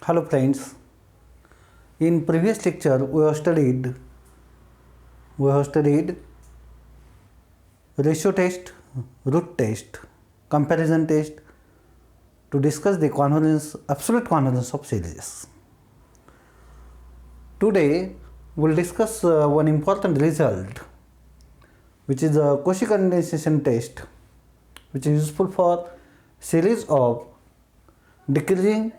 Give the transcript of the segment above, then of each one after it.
Hello friends, in previous lecture we have studied ratio test, root test, comparison test to discuss the convergence, absolute convergence of series. Today we will discuss one important result, which is a Cauchy condensation test, which is useful for series of decreasing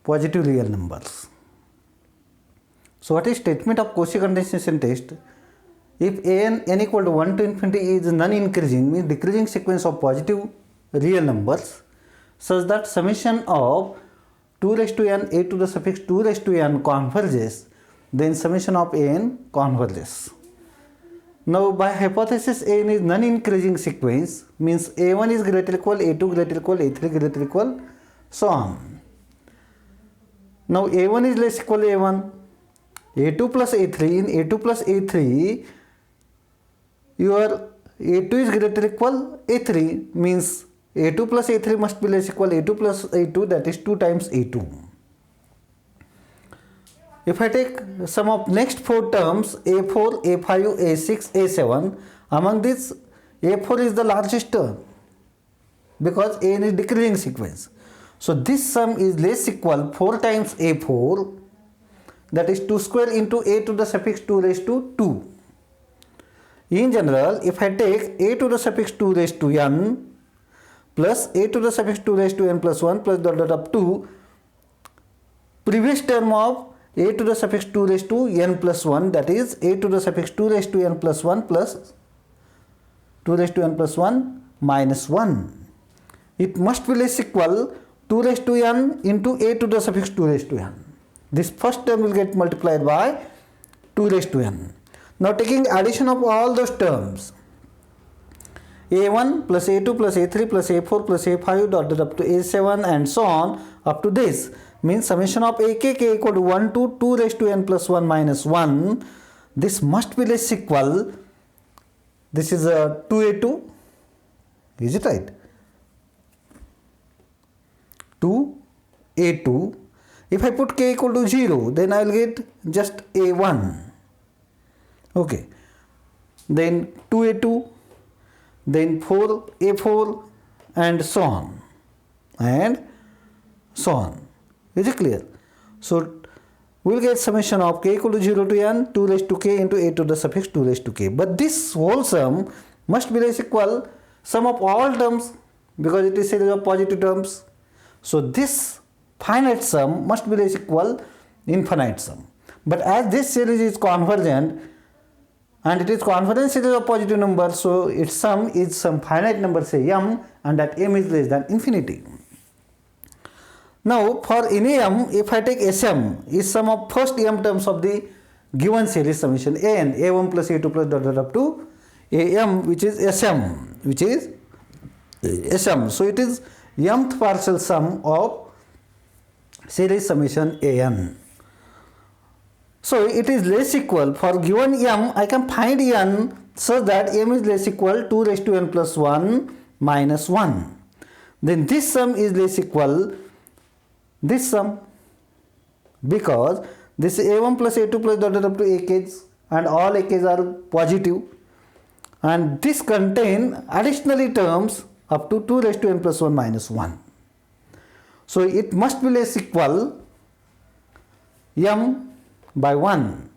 positive real numbers. So what is statement of Cauchy condensation test? If n equal to 1 to infinity is non-increasing, means decreasing sequence of positive real numbers, such that summation of 2 raised to n a to the suffix 2 raised to n converges, then summation of n converges. Now by hypothesis n is non-increasing sequence, means a1 is greater equal, a2 greater equal, a3 greater equal, so on. Now a1 is less equal a1, a2 plus a3, in a2 plus a3 your a2 is greater equal a3, means a2 plus a3 must be less equal a2 plus a2, that is 2 times a2. If I take sum of next 4 terms a4, a5, a6, a7, among these a4 is the largest term because n is decreasing sequence. So this sum is less equal 4 times a4, that is 2 square into a to the suffix 2 raised to 2. In general, if I take a to the suffix 2 raised to n plus a to the suffix 2 raised to n plus 1 plus dot dot up to previous term of a to the suffix 2 raised to n plus 1, that is a to the suffix 2 raised to n plus 1 plus 2 raised to n plus 1 minus 1. It must be less equal 2 raised to n into a to the suffix 2 raised to n. This first term will get multiplied by 2 raised to n. Now taking addition of all those terms, a1 plus a2 plus a3 plus a4 plus a5 dot dot up to a7 and so on up to this, means summation of akk equal to 1 to 2 raised to n plus 1 minus 1. This must be less equal, this is a 2a2, is it right? 2a2. If I put k equal to 0, then I will get just a1. Okay. Then 2a2, then 4a4 and so on. And so on. Is it clear? So we will get summation of k equal to 0 to n, 2 raised to k into a to the suffix 2 raised to k. But this whole sum must be less equal sum of all terms because it is series of positive terms. So this finite sum must be less equal infinite sum. But as this series is convergent and it is convergent series of positive numbers, so its sum is some finite number, say m, and that m is less than infinity. Now for any m, if I take Sm is sum of first m terms of the given series summation an, a1 plus a2 plus dot dot up to am, which is Sm, So it is mth partial sum of series summation an. So it is less equal for given m, I can find n such that m is less equal 2 raised to n plus 1 minus 1. Then this sum is less equal this sum because this is a1 plus a2 plus dot dot up to ak's and all ak's are positive, and this contain additionally terms up to 2 raised to n plus 1 minus 1. So it must be less equal m by 1.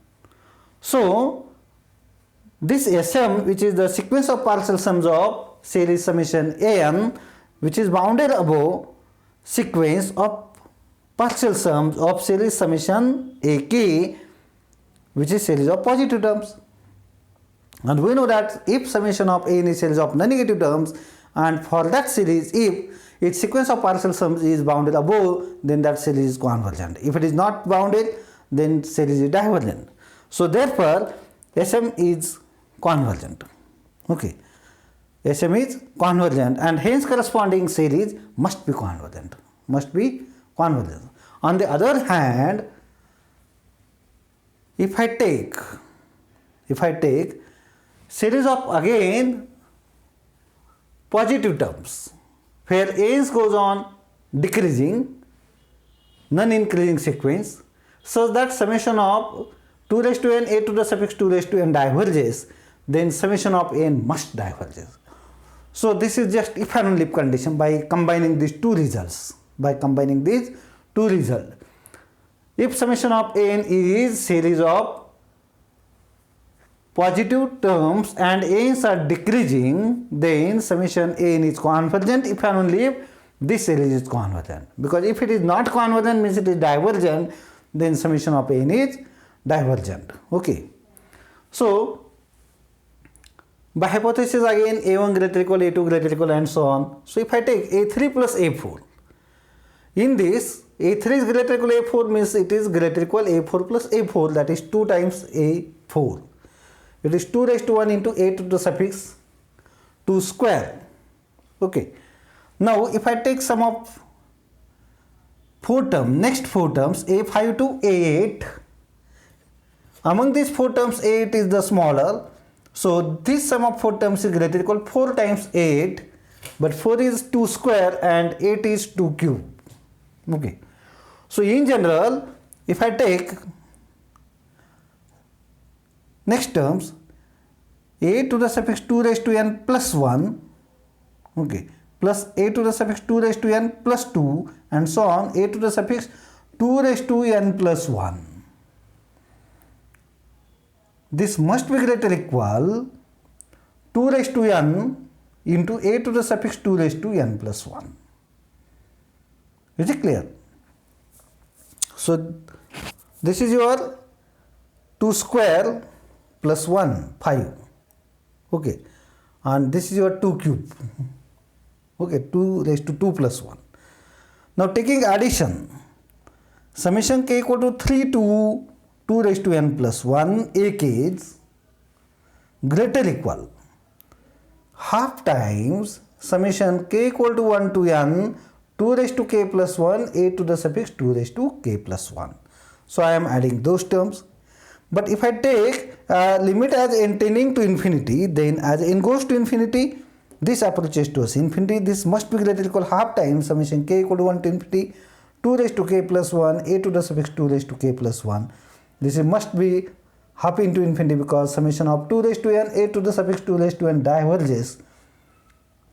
So this Sm, which is the sequence of partial sums of series summation an, which is bounded above sequence of partial sums of series summation ak, which is series of positive terms. And we know that if summation of n is series of non-negative terms, and for that series if its sequence of partial sums is bounded above, then that series is convergent. If it is not bounded, then series is divergent. So therefore Sm is convergent. Okay. Sm is convergent and hence corresponding series must be convergent. On the other hand, if I take series of again positive terms where ans goes on decreasing, non-increasing sequence such that summation of 2 raised to n a to the suffix 2 raised to n diverges, then summation of n must diverges. So this is just if and only if condition by combining these two results. If summation of n is series of positive terms and n's are decreasing, then summation n is convergent if and only if this series is convergent. Because if it is not convergent, means it is divergent, then summation of n is divergent. Okay. So by hypothesis again, a1 greater equal, a2 greater equal, and so on. So if I take a3 plus a4, in this a3 is greater equal a4 means it is greater equal a4 plus a4, that is 2 times a4. It is 2 raised to 1 into a to the suffix 2 square. Okay. Now if I take sum of next 4 terms, a5 to a8, among these 4 terms a8 is the smaller. So this sum of 4 terms is greater equal 4 times 8, but 4 is 2 square and 8 is 2 cube. Okay. So in general, if I take next terms, a to the suffix 2 raised to n plus 1, okay, plus a to the suffix 2 raised to n plus 2, and so on, a to the suffix 2 raised to n plus 1. This must be greater equal 2 raised to n into a to the suffix 2 raised to n plus 1. Is it clear? So this is your 2 square plus 1, 5. Okay. And this is your 2 cube. Okay, 2 raised to 2 plus 1. Now taking addition, summation k equal to 3 to 2 raised to n plus 1 a k is greater equal half times summation k equal to 1 to n 2 raised to k plus 1 a to the suffix 2 raised to k plus 1. So I am adding those terms. But if I take limit as n tending to infinity, then as n goes to infinity, this approaches towards infinity. This must be greater equal half times summation k equal to 1 to infinity 2 raised to k plus 1 a to the suffix 2 raised to k plus 1. This must be half into infinity because summation of 2 raised to n a to the suffix 2 raised to n diverges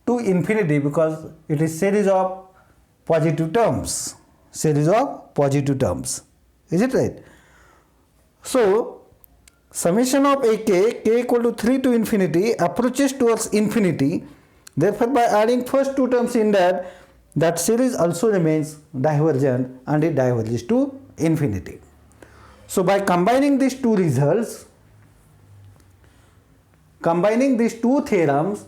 to infinity because it is series of positive terms. Is it right? So summation of k equal to 3 to infinity approaches towards infinity. Therefore by adding first 2 terms in that series also remains divergent and it diverges to infinity. So by combining these two results, combining these two theorems,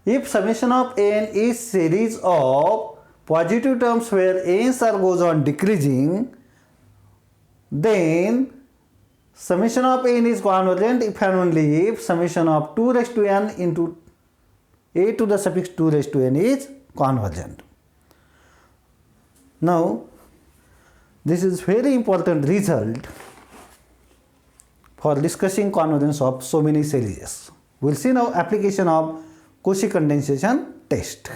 if summation of n is series of positive terms where n's are goes on decreasing, then summation of n is convergent if and only if summation of 2 raised to n into a to the suffix 2 raised to n is convergent. Now this is very important result for discussing convergence of so many series. We will see now application of Cauchy condensation test.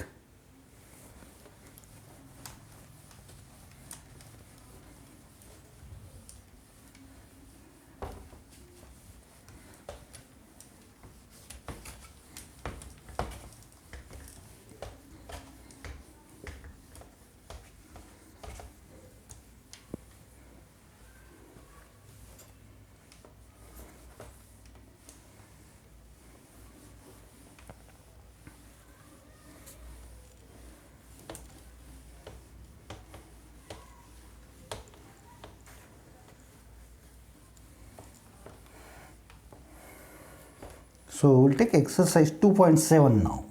So we will take exercise 2.7 now.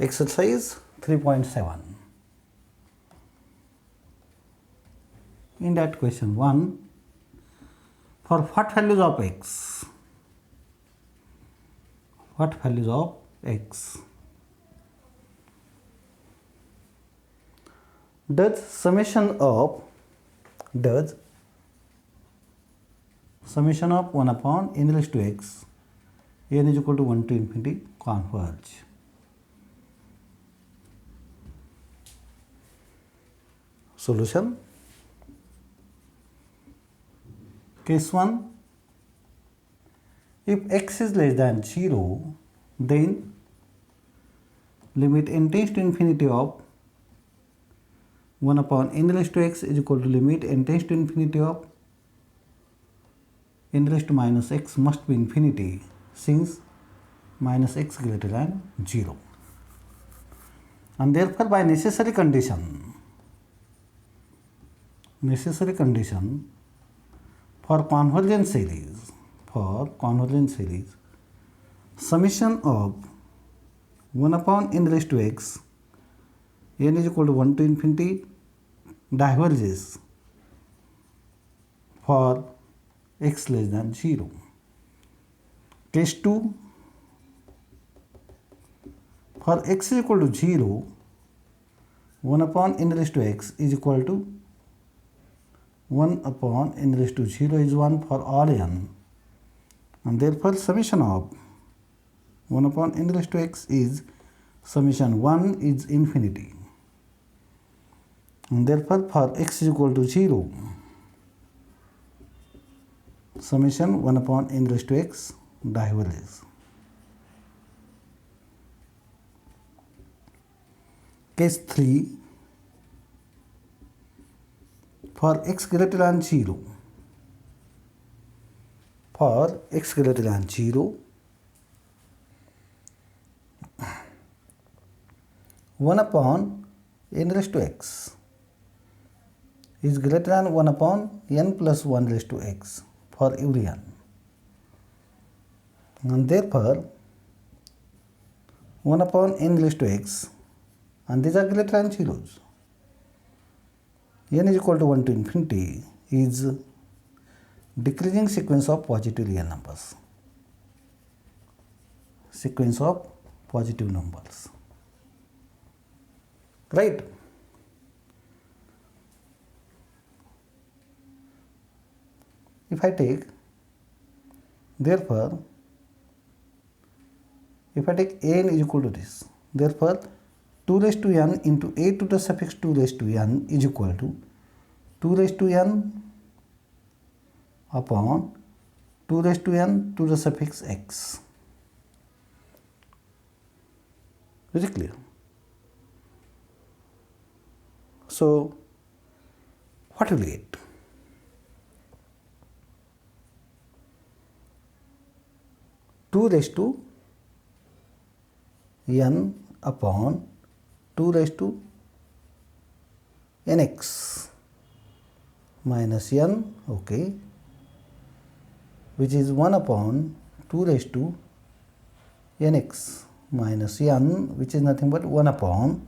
Exercise 3.7. In that question 1, for what values of x does summation of 1 upon n raised to x n is equal to 1 to infinity converge? Solution. Case 1, if x is less than 0, then limit n tends to infinity of 1 upon n raised to x is equal to limit n tends to infinity of n raised to minus x must be infinity, since minus x greater than 0. And therefore, by necessary condition for convergent series, summation of 1 upon n raised to x n is equal to 1 to infinity diverges for x less than 0. Case 2, for x is equal to 0, 1 upon n raised to x is equal to 1 upon n raised to 0 is 1 for all n, and therefore summation of 1 upon n raised to x is summation 1 is infinity, and therefore for x is equal to 0, summation 1 upon n raised to x diverges. Case 3, for x greater than 0, 1 upon n raised to x is greater than 1 upon n plus 1 raised to x for every n, and therefore 1 upon n raised to x, and these are greater than zeros, n is equal to 1 to infinity is decreasing sequence of positive real numbers. Right? If I take, therefore, if I take n is equal to this, therefore 2 raised to n into a to the suffix 2 raised to n is equal to 2 raised to n upon 2 raised to n to the suffix x. Is it clear? So, what will we get? Two raised to n upon 2 raised to nx minus n, okay, which is 1 upon 2 raised to nx minus n, which is nothing but 1 upon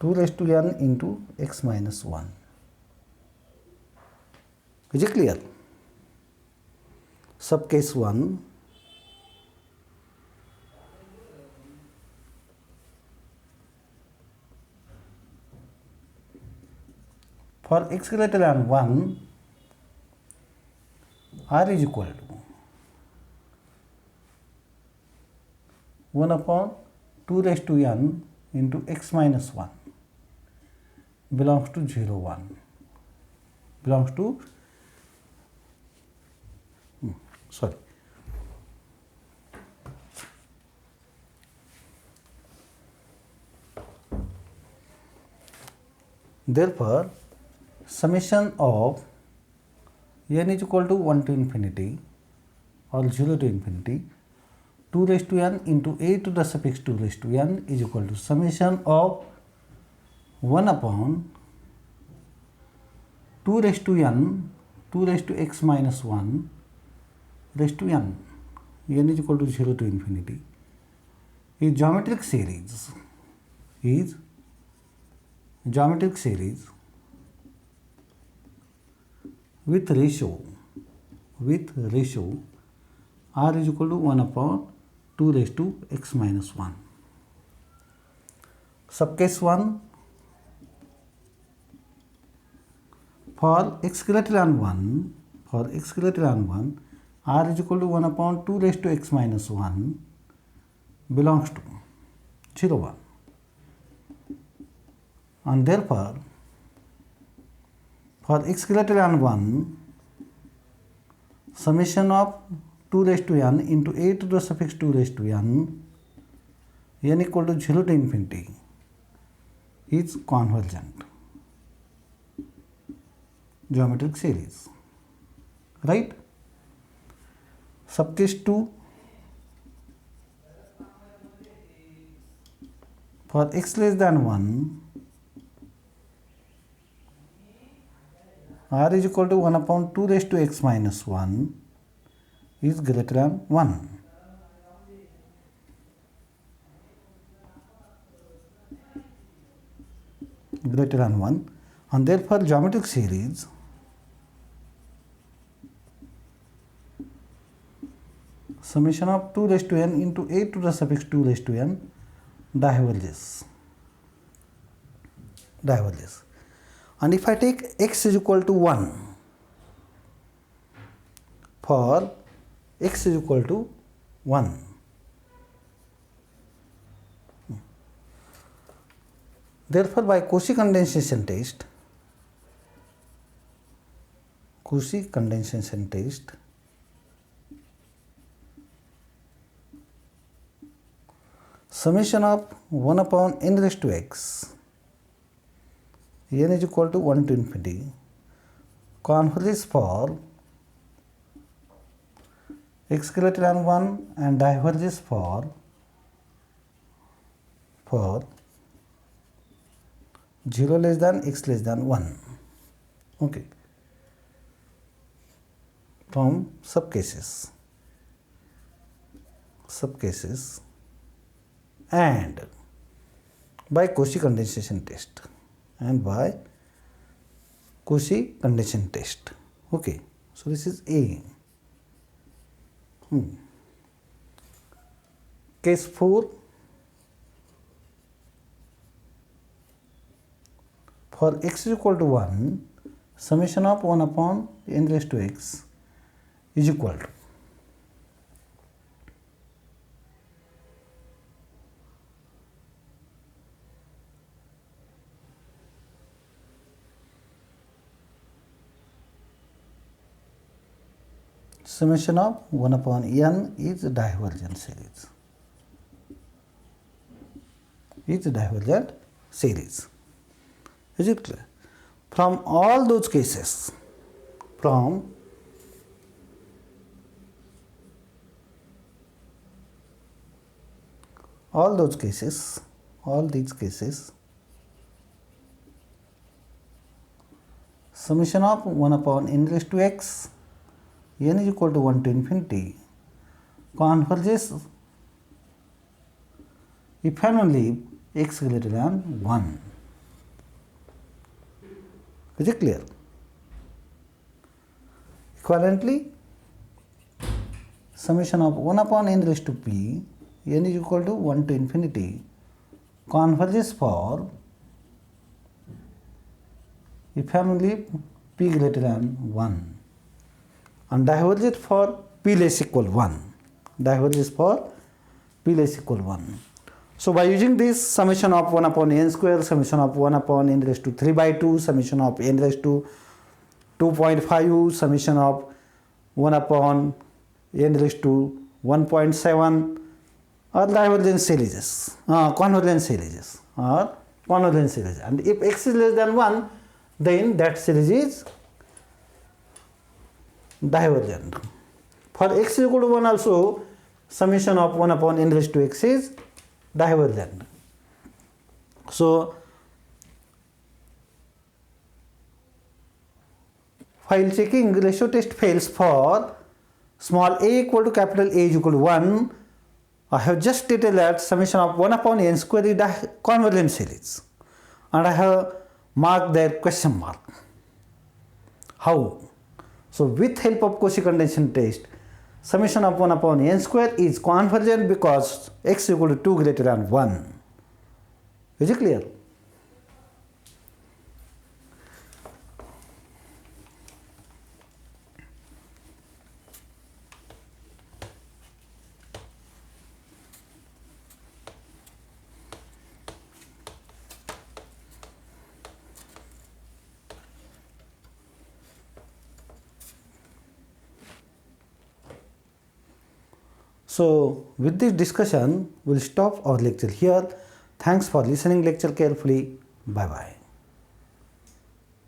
2 raised to n into x minus 1. Is it clear? Sub case 1, for x greater than 1, r is equal to 1 upon 2 raised to n into x minus 1 belongs to 0, 1, belongs to, sorry, therefore summation of n is equal to 1 to infinity or 0 to infinity 2 raised to n into a to the suffix 2 raised to n is equal to summation of 1 upon 2 raised to n 2 raised to x minus 1 raised to n is equal to 0 to infinity is geometric series with ratio r is equal to 1 upon 2 raised to x minus 1. Subcase 1, for x greater than 1, r is equal to 1 upon 2 raised to x minus 1 belongs to 0, 1. And therefore, for x greater than 1, summation of 2 raised to n into a to the suffix 2 raised to n equal to 0 to infinity is convergent geometric series, right? Subcase 2, for x less than 1, r is equal to 1 upon 2 raised to x minus 1 is greater than 1. Greater than 1, and therefore geometric series summation of 2 raised to n into a to the suffix 2 raised to n diverges. And if I take x is equal to 1, for x is equal to 1, therefore by Cauchy condensation test, summation of 1 upon n raised to x, n is equal to 1 to infinity, converges for x greater than 1 and diverges for 0 less than x less than 1. Okay. From subcases and by Cauchy condensation test Okay, so this is A. Case 4, for x is equal to 1, summation of 1 upon n raised to x is equal to summation of 1 upon n is divergent series. Is it clear? From all those cases, all these cases, summation of 1 upon n raised to x, n is equal to 1 to infinity, converges if and only x greater than 1. Is it clear? Equivalently, summation of 1 upon n raised to p, n is equal to 1 to infinity, converges for if and only p greater than 1, and diverges for p less equal 1. So by using this summation of 1 upon n square, summation of 1 upon n raised to 3 by 2, summation of n raised to 2.5, summation of 1 upon n raised to 1.7 are convergent series. And if x is less than 1, then that series is divergent. For x is equal to 1 also, summation of 1 upon n raised to x is divergent. So while checking ratio test fails for small a equal to capital A is equal to 1, I have just stated that summation of 1 upon n square is convergent series, and I have marked their question mark. How? So with help of Cauchy condensation test, summation of 1 upon n square is convergent because x equal to 2 greater than 1. Is it clear? So with this discussion, we'll stop our lecture here. Thanks for listening lecture carefully. Bye bye.